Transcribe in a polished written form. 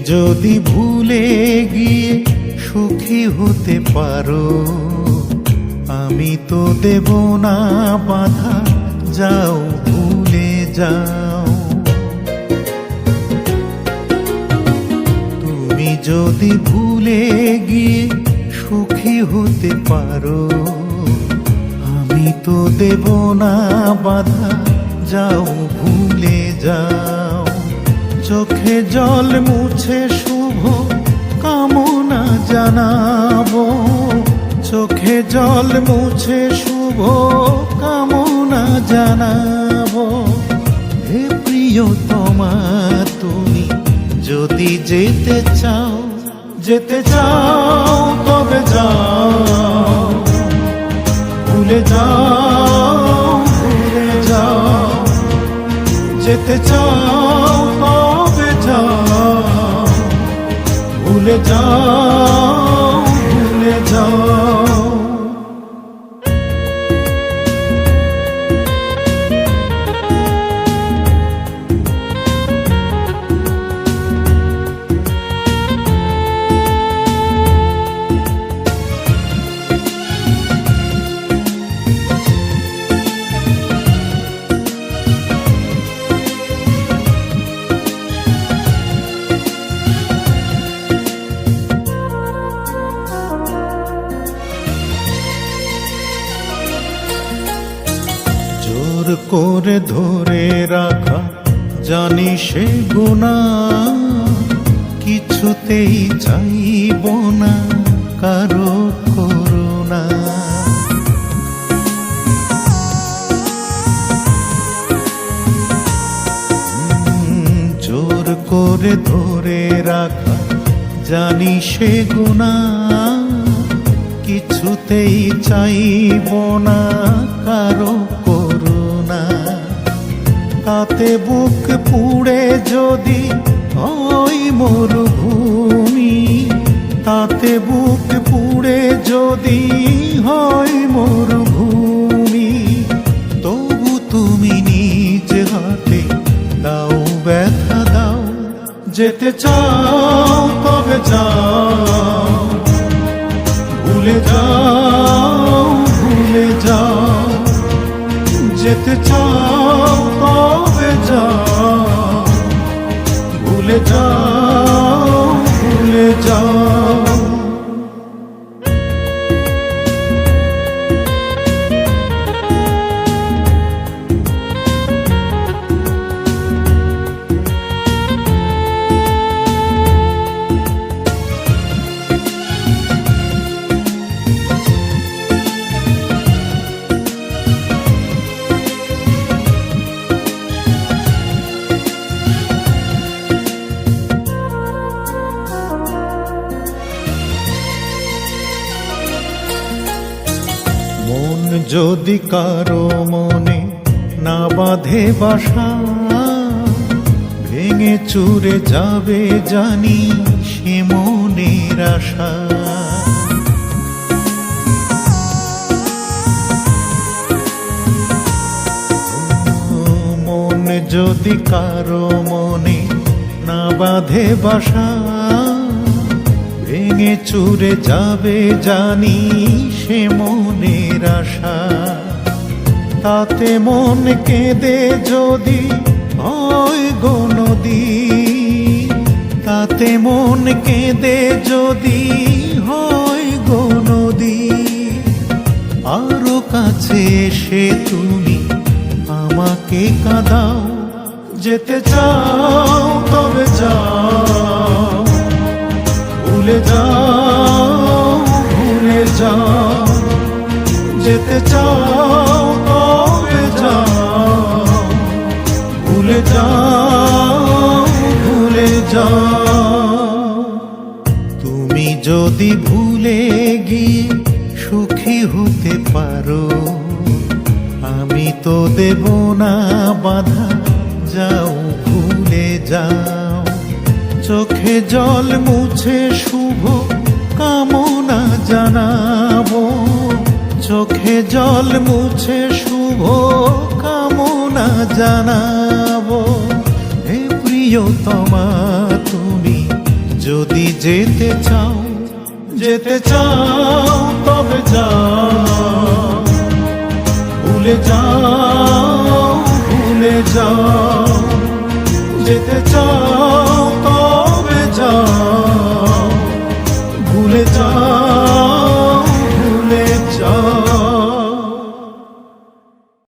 যদি ভুলে গিয়ে সুখী হতে পারো, আমি তো দেব না বাধা, যাও ভুলে যাও। তুমি যদি ভুলে গিয়ে সুখী হতে পারো, আমি তো দেব না বাধা, যাও ভুলে যাও। চোখে জল মুছে শুভ কামনা জানাবো, চোখে জল মুছে শুভ কামনা জানাবো। হে প্রিয়তমা, তুমি যদি যেতে চাও, যেতে চাও তবে যাও, ভুলে যাও, ভুলে যাও। যেতে চাও তবে যাও, ভুলে যাও, ভুলে যাও। জোর করে ধরে রাখা জানি সে গুনাহ, কিছুতেই চাইব না কারো করুণা। জোর করে ধরে রাখা জানি সে গুনাহ, কিছুতেই চাইব না কারো করুণা। তাতে বুক পুড়ে যদি হয় মরুভূমি, তাতে বুক পুড়ে যদি হয় মরুভূমি, তবু তুমি নিজ হাতে দাও ব্যথা দাও। যেতে চাও তবে যাও, ভুলে যাও, ভুলে যাও। যেতে চাও তবে যাও, ভুলে যাও, ভুলে যাও। মন যদি কারো মনে না বাঁধে বাসা, ভেঙে চুরে যাবে জানি সে মনের আশা। মন যদি কারো মনে না বাঁধে বাসা, ভেঙে চুরে যাবে জানি সে মনের আশা। তাতে মন কেঁদে যদি হয় গো নদী, তাতে মন কেঁদে যদি হয় গো নদী, আরো কাছে এসে তুমি আমাকে কাঁদাও। যেতে চাও তবে যাও, ভুলে যাও, ভুলে যাও। যেতে চাও তবে যাও, ভুলে যাও, ভুলে যাও। তুমি যদি ভুলে গিয়ে সুখী হতে পারো, আমি তো দেব না বাধা, যাও ভুলে যাও। চোখে জল মুছে শুভ কামনা জানাবো, চোখে জল মুছে শুভ কামনা জানাবো। হে প্রিয়তমা, তুমি যদি যেতে চাও তবে যাও, ভুলে যাও যেতে চাও